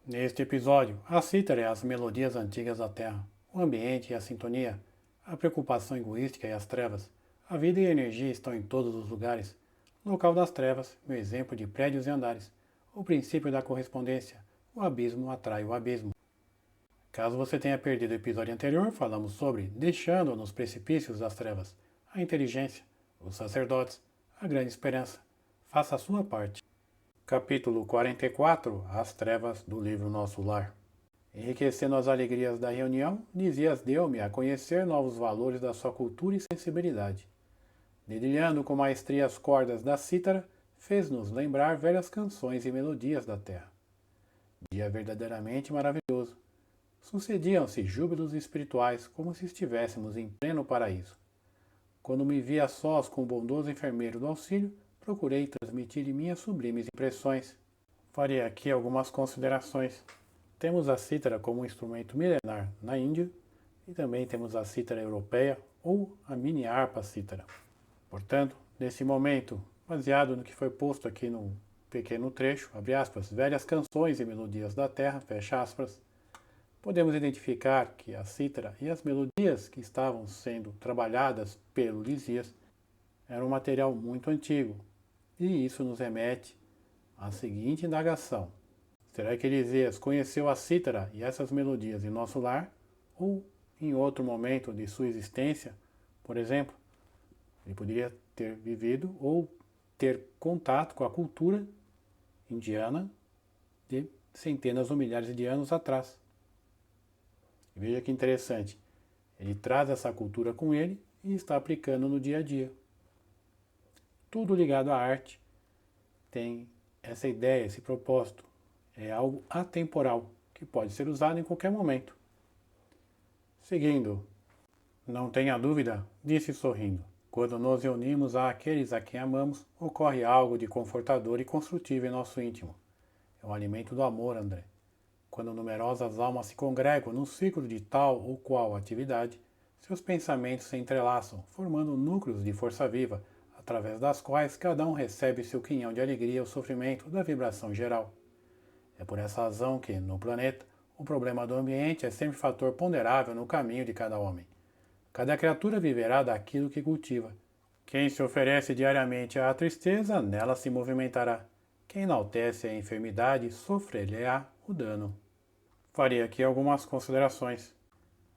Neste episódio, a cítara e as melodias antigas da Terra, o ambiente e a sintonia, a preocupação egoística e as trevas, a vida e a energia estão em todos os lugares. Local das trevas, meu exemplo de prédios e andares, o princípio da correspondência, o abismo atrai o abismo. Caso você tenha perdido o episódio anterior, falamos sobre deixando nos precipícios das trevas, a inteligência, os sacerdotes, a grande esperança. Faça a sua parte. Capítulo 44. As trevas do livro Nosso Lar. Enriquecendo as alegrias da reunião, Lisias deu-me a conhecer novos valores da sua cultura e sensibilidade. Dedilhando com maestria as cordas da cítara, fez-nos lembrar velhas canções e melodias da terra. Dia verdadeiramente maravilhoso. Sucediam-se júbilos espirituais como se estivéssemos em pleno paraíso. Quando me vi a sós com o bondoso enfermeiro do auxílio, procurei transmitir minhas sublimes impressões. Farei aqui algumas considerações. Temos a cítara como um instrumento milenar na Índia e também temos a cítara europeia ou a mini harpa cítara. Portanto, nesse momento, baseado no que foi posto aqui no pequeno trecho, abre aspas, velhas canções e melodias da terra, fecha aspas, podemos identificar que a cítara e as melodias que estavam sendo trabalhadas pelo Lisias eram um material muito antigo, e isso nos remete à seguinte indagação: será que Lisias conheceu a cítara e essas melodias em nosso lar, ou em outro momento de sua existência, por exemplo, ele poderia ter vivido ou ter contato com a cultura indiana de centenas ou milhares de anos atrás? E veja que interessante, ele traz essa cultura com ele e está aplicando no dia a dia. Tudo ligado à arte tem essa ideia, esse propósito. É algo atemporal, que pode ser usado em qualquer momento. Seguindo, não tenha dúvida, disse sorrindo, quando nos reunimos àqueles a quem amamos, ocorre algo de confortador e construtivo em nosso íntimo. É o alimento do amor, André. Quando numerosas almas se congregam num ciclo de tal ou qual atividade, seus pensamentos se entrelaçam, formando núcleos de força viva, através das quais cada um recebe seu quinhão de alegria ou sofrimento da vibração geral. É por essa razão que, no planeta, o problema do ambiente é sempre fator ponderável no caminho de cada homem. Cada criatura viverá daquilo que cultiva. Quem se oferece diariamente à tristeza, nela se movimentará. Quem enaltece a enfermidade, sofrer-lhe-á o dano. Farei aqui algumas considerações.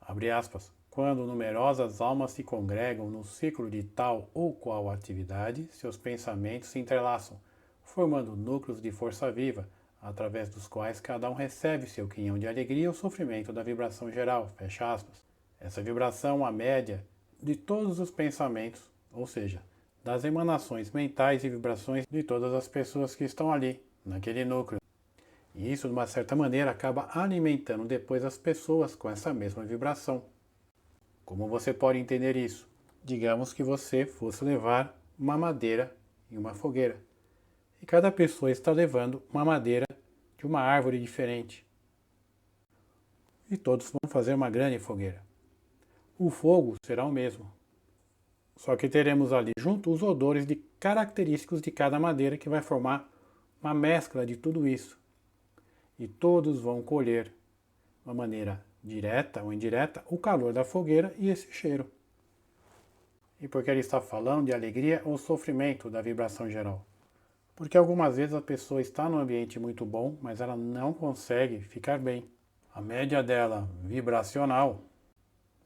Abre aspas. Quando numerosas almas se congregam no ciclo de tal ou qual atividade, seus pensamentos se entrelaçam, formando núcleos de força viva, através dos quais cada um recebe seu quinhão de alegria ou sofrimento da vibração geral, fecha aspas. Essa vibração, a média de todos os pensamentos, ou seja, das emanações mentais e vibrações de todas as pessoas que estão ali, naquele núcleo. E isso, de uma certa maneira, acaba alimentando depois as pessoas com essa mesma vibração. Como você pode entender isso? Digamos que você fosse levar uma madeira em uma fogueira. E cada pessoa está levando uma madeira de uma árvore diferente. E todos vão fazer uma grande fogueira. O fogo será o mesmo. Só que teremos ali junto os odores característicos de cada madeira que vai formar uma mescla de tudo isso. E todos vão colher, de uma maneira direta ou indireta, o calor da fogueira e esse cheiro. E por que ele está falando de alegria ou sofrimento da vibração geral? Porque algumas vezes a pessoa está num ambiente muito bom, mas ela não consegue ficar bem. A média dela vibracional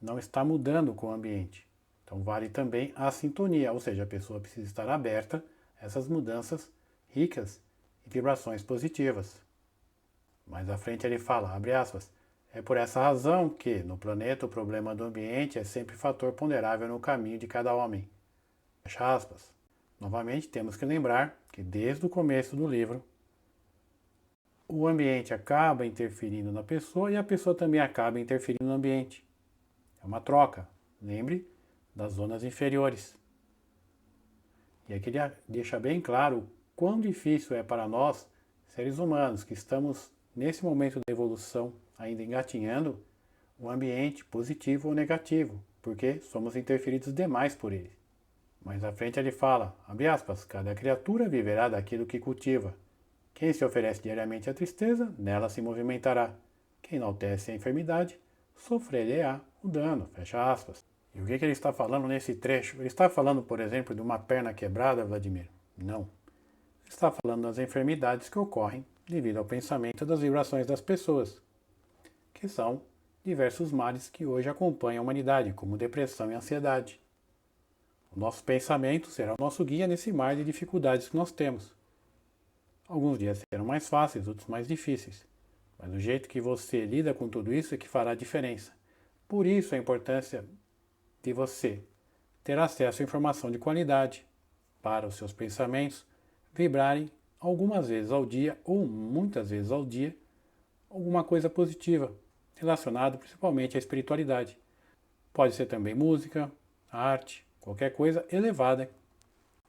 não está mudando com o ambiente. Então vale também a sintonia, ou seja, a pessoa precisa estar aberta a essas mudanças ricas e vibrações positivas. Mais à frente ele fala, abre aspas, é por essa razão que, no planeta, o problema do ambiente é sempre fator ponderável no caminho de cada homem. Fecha aspas. Novamente, temos que lembrar que, desde o começo do livro, o ambiente acaba interferindo na pessoa e a pessoa também acaba interferindo no ambiente. É uma troca. Lembre das zonas inferiores. E aqui ele deixa bem claro o quão difícil é para nós, seres humanos, que estamos nesse momento da evolução, ainda engatinhando, o ambiente positivo ou negativo, porque somos interferidos demais por ele. Mais à frente ele fala, abre aspas, cada criatura viverá daquilo que cultiva. Quem se oferece diariamente à tristeza, nela se movimentará. Quem enaltece a enfermidade, sofrer-lhe-á o dano. Fecha aspas. E o que ele está falando nesse trecho? Ele está falando, por exemplo, de uma perna quebrada, Vladimir? Não. Ele está falando das enfermidades que ocorrem devido ao pensamento das vibrações das pessoas, que são diversos males que hoje acompanham a humanidade, como depressão e ansiedade. O nosso pensamento será o nosso guia nesse mar de dificuldades que nós temos. Alguns dias serão mais fáceis, outros mais difíceis. Mas o jeito que você lida com tudo isso é que fará a diferença. Por isso a importância de você ter acesso à informação de qualidade para os seus pensamentos vibrarem algumas vezes ao dia ou muitas vezes ao dia alguma coisa positiva relacionada principalmente à espiritualidade. Pode ser também música, arte, qualquer coisa elevada.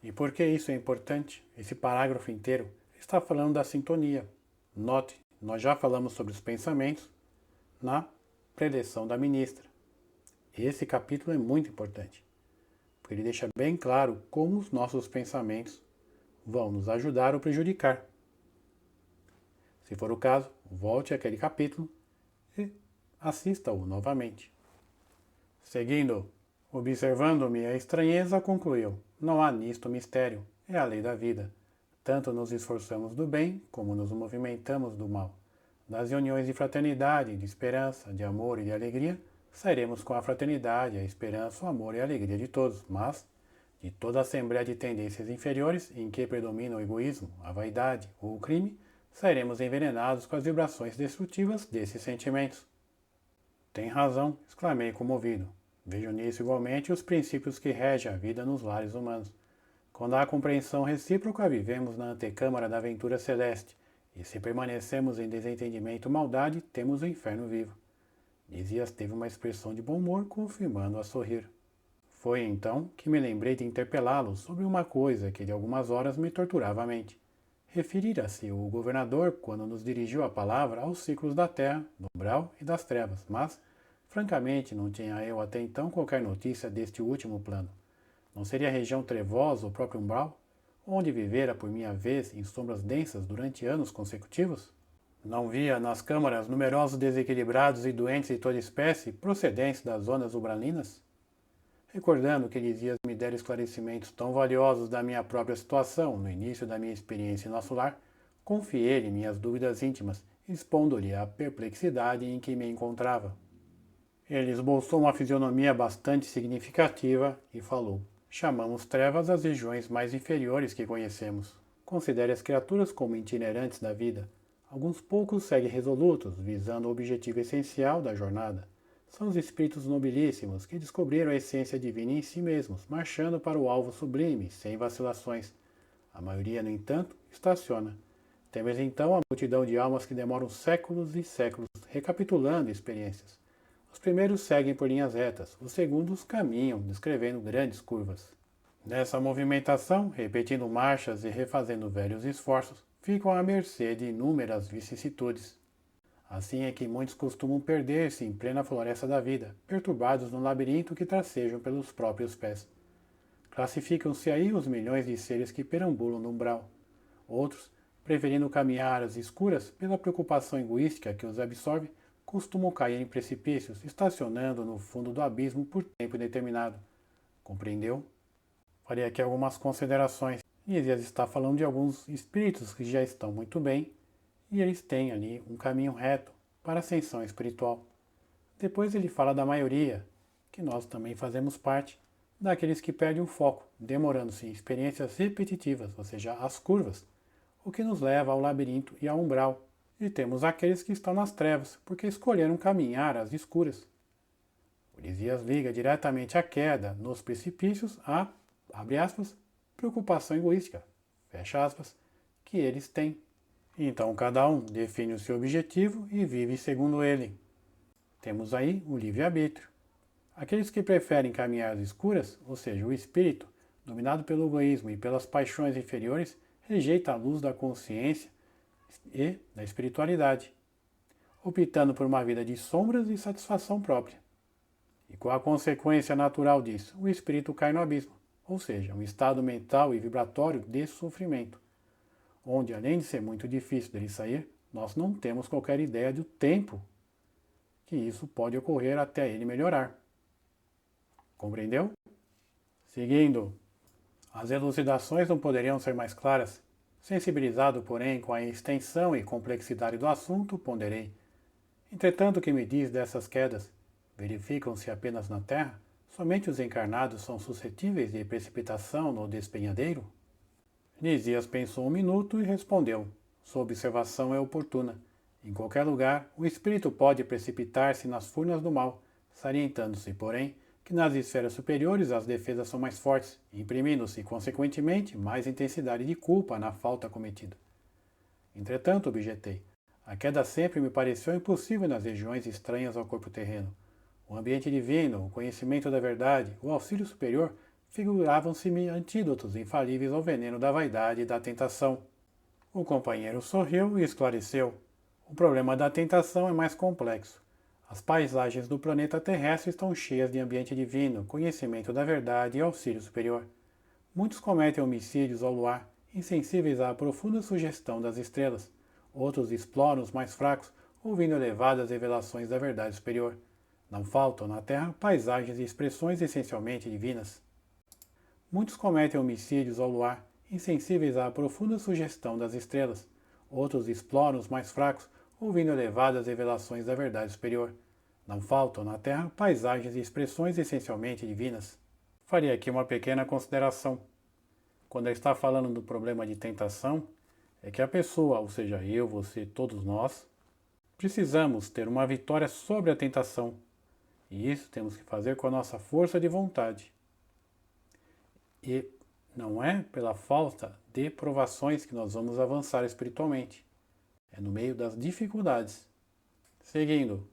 E por que isso é importante? Esse parágrafo inteiro está falando da sintonia. Note, nós já falamos sobre os pensamentos na preleção da ministra. Esse capítulo é muito importante, porque ele deixa bem claro como os nossos pensamentos vão nos ajudar ou prejudicar. Se for o caso, volte àquele capítulo e assista-o novamente. Seguindo, observando-me a estranheza, concluiu: não há nisto mistério, é a lei da vida. Tanto nos esforçamos do bem, como nos movimentamos do mal. Das reuniões de fraternidade, de esperança, de amor e de alegria, sairemos com a fraternidade, a esperança, o amor e a alegria de todos, mas, de toda a assembleia de tendências inferiores, em que predomina o egoísmo, a vaidade ou o crime, sairemos envenenados com as vibrações destrutivas desses sentimentos. Tem razão, exclamei comovido. Vejo nisso igualmente os princípios que regem a vida nos lares humanos. Quando há compreensão recíproca, vivemos na antecâmara da aventura celeste, e se permanecemos em desentendimento ou maldade, temos o inferno vivo. Dizias teve uma expressão de bom humor, confirmando a sorrir. Foi então que me lembrei de interpelá-lo sobre uma coisa que de algumas horas me torturava a mente. Referira-se o governador, quando nos dirigiu a palavra, aos ciclos da terra, do umbral e das trevas, mas, francamente, não tinha eu até então qualquer notícia deste último plano. Não seria a região trevosa o próprio umbral, onde vivera por minha vez em sombras densas durante anos consecutivos? Não via nas câmaras numerosos desequilibrados e doentes de toda espécie procedentes das zonas umbralinas? Recordando que Elisias me dera esclarecimentos tão valiosos da minha própria situação no início da minha experiência em nosso lar, confiei-lhe minhas dúvidas íntimas, expondo-lhe a perplexidade em que me encontrava. Ele esboçou uma fisionomia bastante significativa e falou: chamamos trevas as regiões mais inferiores que conhecemos. Considere as criaturas como itinerantes da vida. Alguns poucos seguem resolutos, visando o objetivo essencial da jornada. São os espíritos nobilíssimos que descobriram a essência divina em si mesmos, marchando para o alvo sublime, sem vacilações. A maioria, no entanto, estaciona. Temos então a multidão de almas que demoram séculos e séculos recapitulando experiências. Os primeiros seguem por linhas retas, os segundos caminham, descrevendo grandes curvas. Nessa movimentação, repetindo marchas e refazendo velhos esforços, ficam à mercê de inúmeras vicissitudes. Assim é que muitos costumam perder-se em plena floresta da vida, perturbados no labirinto que tracejam pelos próprios pés. Classificam-se aí os milhões de seres que perambulam no umbral. Outros, preferindo caminhar às escuras pela preocupação egoística que os absorve, costumam cair em precipícios, estacionando no fundo do abismo por tempo indeterminado. Compreendeu? Farei aqui algumas considerações. Elisias está falando de alguns espíritos que já estão muito bem, e eles têm ali um caminho reto para a ascensão espiritual. Depois ele fala da maioria, que nós também fazemos parte, daqueles que perdem o foco, demorando-se em experiências repetitivas, ou seja, as curvas, o que nos leva ao labirinto e ao umbral. E temos aqueles que estão nas trevas, porque escolheram caminhar às escuras. Elisias liga diretamente a queda nos precipícios a, abre aspas, preocupação egoística, fecha aspas, que eles têm. Então cada um define o seu objetivo e vive segundo ele. Temos aí o livre-arbítrio. Aqueles que preferem caminhar às escuras, ou seja, o espírito, dominado pelo egoísmo e pelas paixões inferiores, rejeita a luz da consciência e da espiritualidade, optando por uma vida de sombras e satisfação própria. E qual a consequência natural disso? O espírito cai no abismo, ou seja, um estado mental e vibratório de sofrimento. onde, além de ser muito difícil dele sair, nós não temos qualquer ideia do tempo que isso pode ocorrer até ele melhorar. Compreendeu? Seguindo, as elucidações não poderiam ser mais claras. Sensibilizado, porém, com a extensão e complexidade do assunto, ponderei. Entretanto, o que me diz dessas quedas? Verificam-se apenas na Terra? Somente os encarnados são suscetíveis de precipitação no despenhadeiro? Lisias pensou um minuto e respondeu. Sua observação é oportuna. Em qualquer lugar, o espírito pode precipitar-se nas furnas do mal, salientando-se, porém, que nas esferas superiores as defesas são mais fortes, imprimindo-se, consequentemente, mais intensidade de culpa na falta cometida. Entretanto, objetei, a queda sempre me pareceu impossível nas regiões estranhas ao corpo terreno. O ambiente divino, o conhecimento da verdade, o auxílio superior figuravam-se-me antídotos infalíveis ao veneno da vaidade e da tentação. O companheiro sorriu e esclareceu. O problema da tentação é mais complexo. As paisagens do planeta terrestre estão cheias de ambiente divino, conhecimento da verdade e auxílio superior. Muitos cometem homicídios ao luar, insensíveis à profunda sugestão das estrelas. Outros exploram os mais fracos, ouvindo elevadas revelações da verdade superior. Não faltam na Terra paisagens e expressões essencialmente divinas. Muitos cometem homicídios ao luar, insensíveis à profunda sugestão das estrelas. Outros exploram os mais fracos, ouvindo elevadas revelações da verdade superior. Não faltam na Terra paisagens e expressões essencialmente divinas. Faria aqui uma pequena consideração. Quando ele está falando do problema de tentação, é que a pessoa, ou seja, eu, você, todos nós, precisamos ter uma vitória sobre a tentação. E isso temos que fazer com a nossa força de vontade. E não é pela falta de provações que nós vamos avançar espiritualmente. É no meio das dificuldades. Seguindo.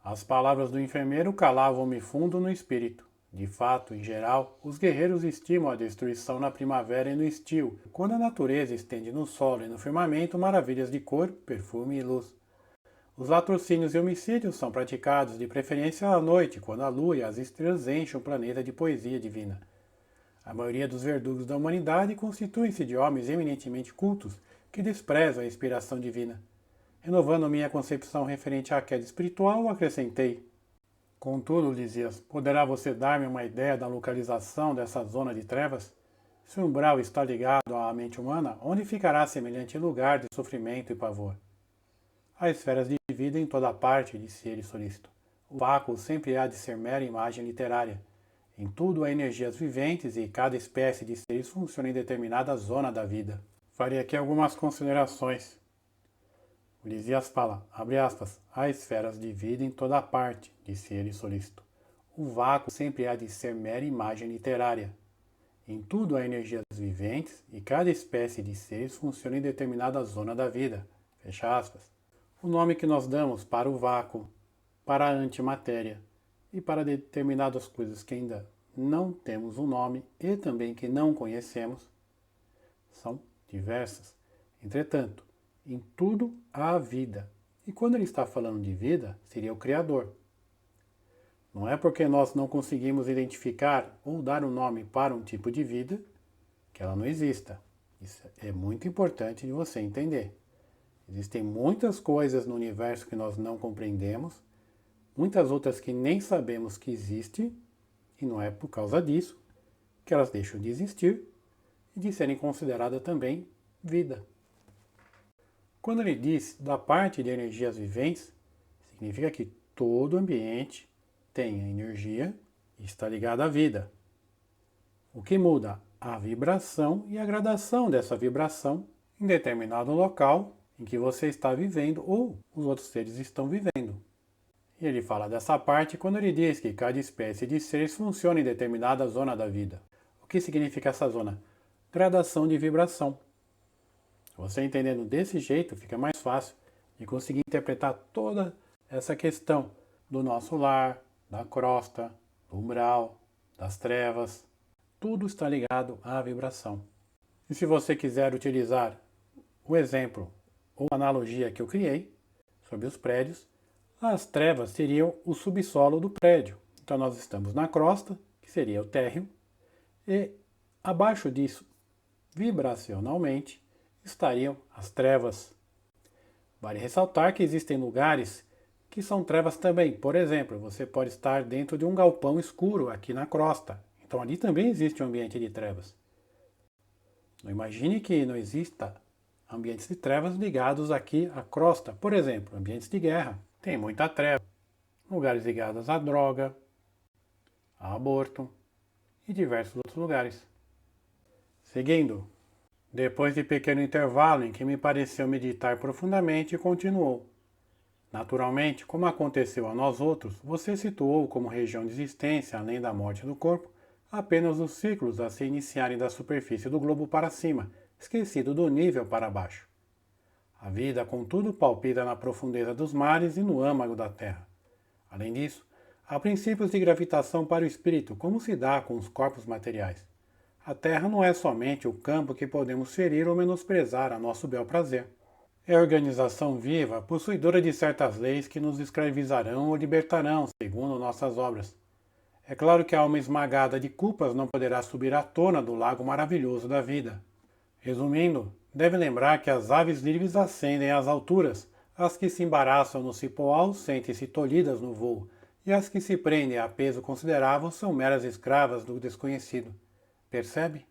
As palavras do enfermeiro calavam-me fundo no espírito. De fato, em geral, os guerreiros estimam a destruição na primavera e no estio, quando a natureza estende no solo e no firmamento maravilhas de cor, perfume e luz. Os latrocínios e homicídios são praticados de preferência à noite, quando a lua e as estrelas enchem o planeta de poesia divina. A maioria dos verdugos da humanidade constituem-se de homens eminentemente cultos que desprezam a inspiração divina. Renovando minha concepção referente à queda espiritual, acrescentei. Contudo, Lisias, poderá você dar-me uma ideia da localização dessa zona de trevas? Se o umbral está ligado à mente humana, onde ficará semelhante lugar de sofrimento e pavor? Há esferas de vida em toda parte, disse ele solícito. O vácuo sempre há de ser mera imagem literária. Em tudo há energias viventes e cada espécie de seres funciona em determinada zona da vida. Farei aqui algumas considerações. O Lisias fala, abre aspas, há esferas de vida em toda parte, disse ele solícito. O vácuo sempre há de ser mera imagem literária. Em tudo há energias viventes e cada espécie de seres funciona em determinada zona da vida. Fecha aspas. O nome que nós damos para o vácuo, para a antimatéria e para determinadas coisas que ainda não temos um nome e também que não conhecemos, são diversas. Entretanto, em tudo há vida. E quando ele está falando de vida, seria o Criador. Não é porque nós não conseguimos identificar ou dar um nome para um tipo de vida que ela não exista. Isso é muito importante de você entender. Existem muitas coisas no universo que nós não compreendemos, muitas outras que nem sabemos que existem, e não é por causa disso que elas deixam de existir e de serem consideradas também vida. Quando ele diz da parte de energias viventes, significa que todo ambiente tem a energia e está ligado à vida. O que muda? A vibração e a gradação dessa vibração em determinado local em que você está vivendo ou os outros seres estão vivendo. E ele fala dessa parte quando ele diz que cada espécie de seres funciona em determinada zona da vida. O que significa essa zona? Gradação de vibração. Você entendendo desse jeito, fica mais fácil de conseguir interpretar toda essa questão do nosso lar, da crosta, do umbral, das trevas. Tudo está ligado à vibração. E se você quiser utilizar o exemplo ou analogia que eu criei sobre os prédios, as trevas seriam o subsolo do prédio. Então nós estamos na crosta, que seria o térreo, e abaixo disso, vibracionalmente, estariam as trevas. Vale ressaltar que existem lugares que são trevas também. Por exemplo, você pode estar dentro de um galpão escuro aqui na crosta. Então ali também existe um ambiente de trevas. Não imagine que não exista ambientes de trevas ligados aqui à crosta. Por exemplo, ambientes de guerra. Tem muita treva. Lugares ligados à droga, a aborto e diversos outros lugares. Seguindo, depois de pequeno intervalo em que me pareceu meditar profundamente, continuou. Naturalmente, como aconteceu a nós outros, você situou como região de existência, além da morte do corpo, apenas os ciclos a se iniciarem da superfície do globo para cima, esquecido do nível para baixo. A vida, contudo, palpita na profundeza dos mares e no âmago da terra. Além disso, há princípios de gravitação para o espírito, como se dá com os corpos materiais. A terra não é somente o campo que podemos ferir ou menosprezar a nosso bel prazer. É organização viva, possuidora de certas leis que nos escravizarão ou libertarão, segundo nossas obras. É claro que a alma esmagada de culpas não poderá subir à tona do lago maravilhoso da vida. Resumindo, deve lembrar que as aves livres ascendem às alturas, as que se embaraçam no cipoal sentem-se tolhidas no voo, e as que se prendem a peso considerável são meras escravas do desconhecido. Percebe?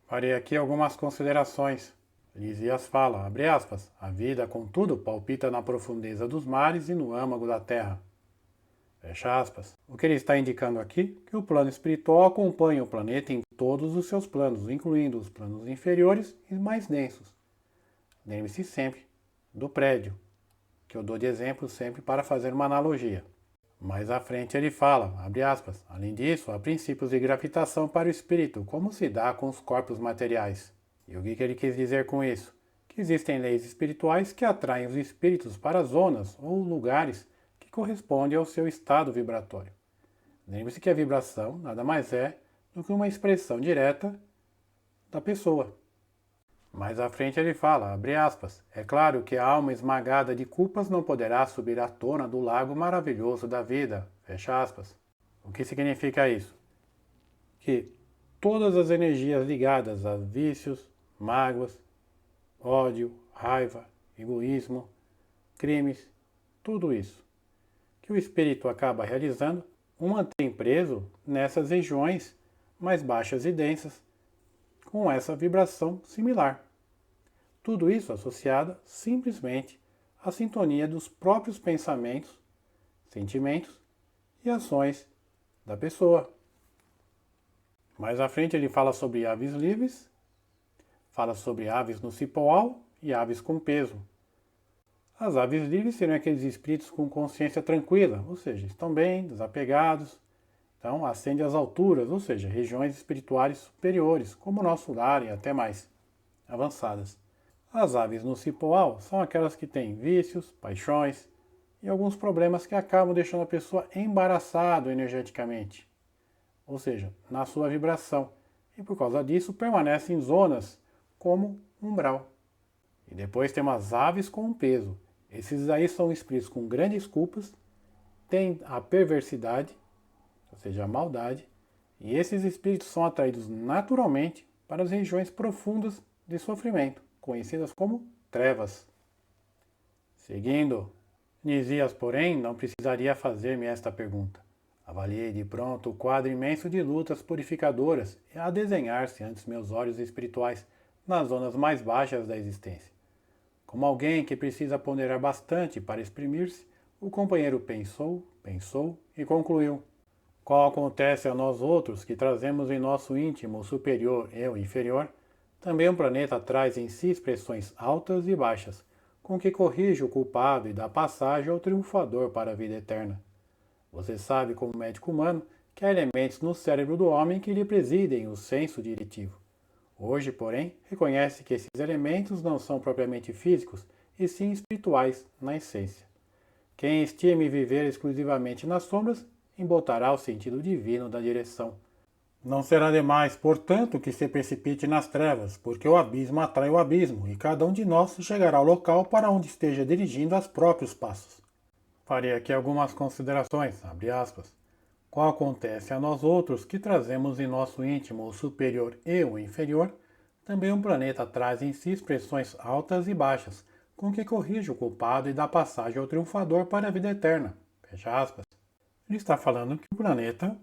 Farei aqui algumas considerações. Lisias fala, abre aspas, a vida, contudo, palpita na profundeza dos mares e no âmago da terra. Fecha aspas. O que ele está indicando aqui é que o plano espiritual acompanha o planeta em todos os seus planos, incluindo os planos inferiores e mais densos. Lembre-se sempre do prédio, que eu dou de exemplo sempre para fazer uma analogia. Mais à frente ele fala, abre aspas, além disso, há princípios de gravitação para o espírito, como se dá com os corpos materiais. E o que ele quis dizer com isso? Que existem leis espirituais que atraem os espíritos para zonas ou lugares que correspondem ao seu estado vibratório. Lembre-se que a vibração nada mais é do que uma expressão direta da pessoa. Mais à frente ele fala, abre aspas, é claro que a alma esmagada de culpas não poderá subir à tona do lago maravilhoso da vida, fecha aspas. O que significa isso? Que todas as energias ligadas a vícios, mágoas, ódio, raiva, egoísmo, crimes, tudo isso que o espírito acaba realizando o mantém preso nessas regiões mais baixas e densas, com essa vibração similar. Tudo isso associado simplesmente à sintonia dos próprios pensamentos, sentimentos e ações da pessoa. Mais à frente ele fala sobre aves livres, fala sobre aves no cipoal e aves com peso. As aves livres seriam aqueles espíritos com consciência tranquila, ou seja, estão bem, desapegados, então ascendem às alturas, ou seja, regiões espirituais superiores, como o nosso lar e até mais avançadas. As aves no cipoal são aquelas que têm vícios, paixões e alguns problemas que acabam deixando a pessoa embaraçada energeticamente, ou seja, na sua vibração, e por causa disso permanecem em zonas como umbral. E depois temos as aves com peso. Esses aí são espíritos com grandes culpas, têm a perversidade, ou seja, a maldade, e esses espíritos são atraídos naturalmente para as regiões profundas de sofrimento, conhecidas como trevas. Seguindo, Lisias, porém, não precisaria fazer-me esta pergunta. Avaliei de pronto o quadro imenso de lutas purificadoras a desenhar-se ante meus olhos espirituais nas zonas mais baixas da existência. Como alguém que precisa ponderar bastante para exprimir-se, o companheiro pensou, pensou e concluiu. Qual acontece a nós outros que trazemos em nosso íntimo o superior e o inferior, também o planeta traz em si expressões altas e baixas, com que corrige o culpado e dá passagem ao triunfador para a vida eterna. Você sabe, como médico humano, que há elementos no cérebro do homem que lhe presidem o senso diretivo. Hoje, porém, reconhece que esses elementos não são propriamente físicos, e sim espirituais, na essência. Quem estime viver exclusivamente nas sombras, embotará o sentido divino da direção. Não será demais, portanto, que se precipite nas trevas, porque o abismo atrai o abismo, e cada um de nós chegará ao local para onde esteja dirigindo os próprios passos. Farei aqui algumas considerações, abre aspas. Qual acontece a nós outros que trazemos em nosso íntimo o superior e o inferior, Também um planeta traz em si expressões altas e baixas, com que corrige o culpado e dá passagem ao triunfador para a vida eterna. Fecha aspas. Ele está falando que o planeta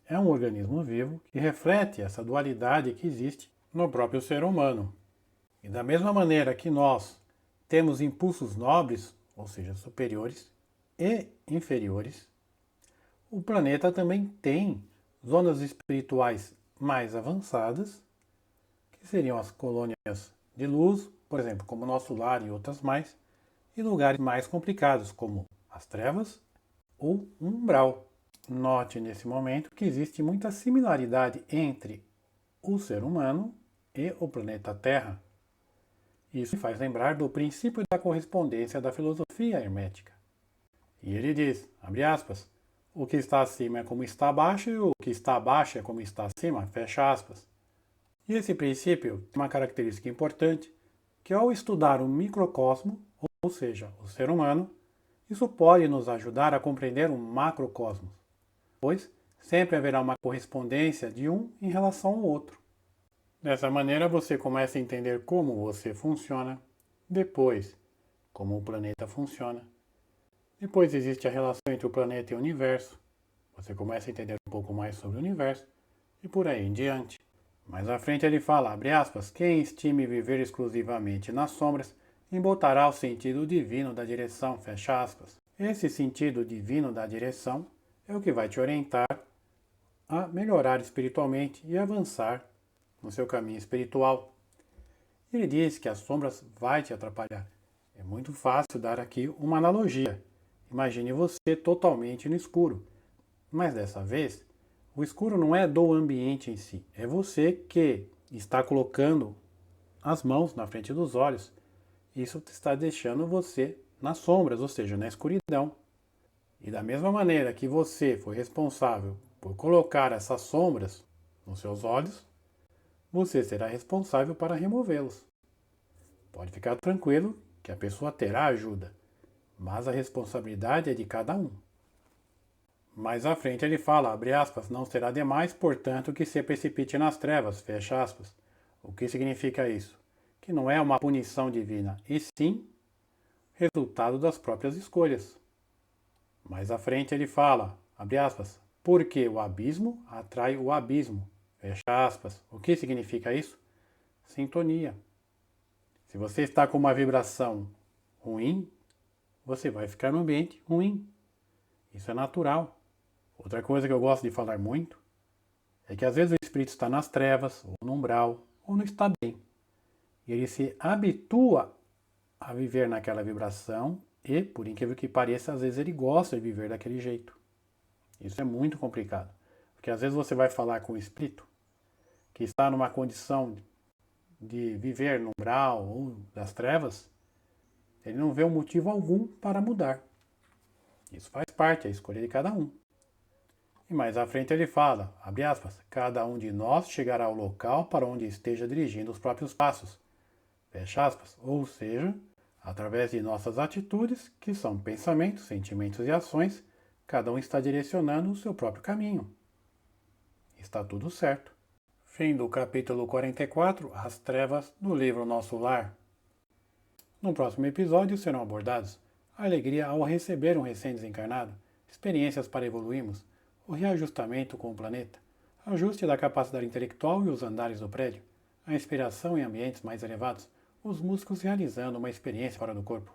é um organismo vivo que reflete essa dualidade que existe no próprio ser humano. E da mesma maneira que nós temos impulsos nobres, ou seja, superiores e inferiores, o planeta também tem zonas espirituais mais avançadas, que seriam as colônias de luz, por exemplo, como o nosso lar e outras mais, e lugares mais complicados, como as trevas ou um umbral. Note nesse momento que existe muita similaridade entre o ser humano e o planeta Terra. Isso faz lembrar do princípio da correspondência da filosofia hermética. E ele diz, abre aspas, o que está acima é como está abaixo e o que está abaixo é como está acima, fecha aspas. E esse princípio tem uma característica importante, que ao estudar o microcosmo, ou seja, o ser humano, isso pode nos ajudar a compreender o macrocosmos, pois sempre haverá uma correspondência de um em relação ao outro. Dessa maneira você começa a entender como você funciona, depois como o planeta funciona, depois existe a relação entre o planeta e o universo, você começa a entender um pouco mais sobre o universo e por aí em diante. Mais à frente ele fala, abre aspas, quem estime viver exclusivamente nas sombras, embotará o sentido divino da direção, fecha aspas. Esse sentido divino da direção é o que vai te orientar a melhorar espiritualmente e avançar no seu caminho espiritual. Ele diz que as sombras vai te atrapalhar. É muito fácil dar aqui uma analogia. Imagine você totalmente no escuro, mas dessa vez o escuro não é do ambiente em si, é você que está colocando as mãos na frente dos olhos. Isso está deixando você nas sombras, ou seja, na escuridão. E da mesma maneira que você foi responsável por colocar essas sombras nos seus olhos, você será responsável para removê-los. Pode ficar tranquilo que a pessoa terá ajuda, mas a responsabilidade é de cada um. Mais à frente ele fala, abre aspas, não será demais, portanto, que se precipite nas trevas, fecha aspas. O que significa isso? Que não é uma punição divina, e sim resultado das próprias escolhas. Mais à frente ele fala, abre aspas, porque o abismo atrai o abismo, fecha aspas. O que significa isso? Sintonia. Se você está com uma vibração ruim, você vai ficar no ambiente ruim. Isso é natural. Outra coisa que eu gosto de falar muito é que às vezes o espírito está nas trevas, ou no umbral, ou não está bem. E ele se habitua a viver naquela vibração e, por incrível que pareça, às vezes ele gosta de viver daquele jeito. Isso é muito complicado. Porque às vezes você vai falar com o espírito que está numa condição de viver no umbral ou das trevas, ele não vê um motivo algum para mudar. Isso faz parte, é a escolha de cada um. E mais à frente ele fala, abre aspas, cada um de nós chegará ao local para onde esteja dirigindo os próprios passos, fecha aspas, ou seja, através de nossas atitudes, que são pensamentos, sentimentos e ações, cada um está direcionando o seu próprio caminho. Está tudo certo. Fim do capítulo 44, As Trevas, do livro Nosso Lar. No próximo episódio serão abordados a alegria ao receber um recém-desencarnado, experiências para evoluirmos, o reajustamento com o planeta, ajuste da capacidade intelectual e os andares do prédio, a inspiração em ambientes mais elevados, os músicos realizando uma experiência fora do corpo.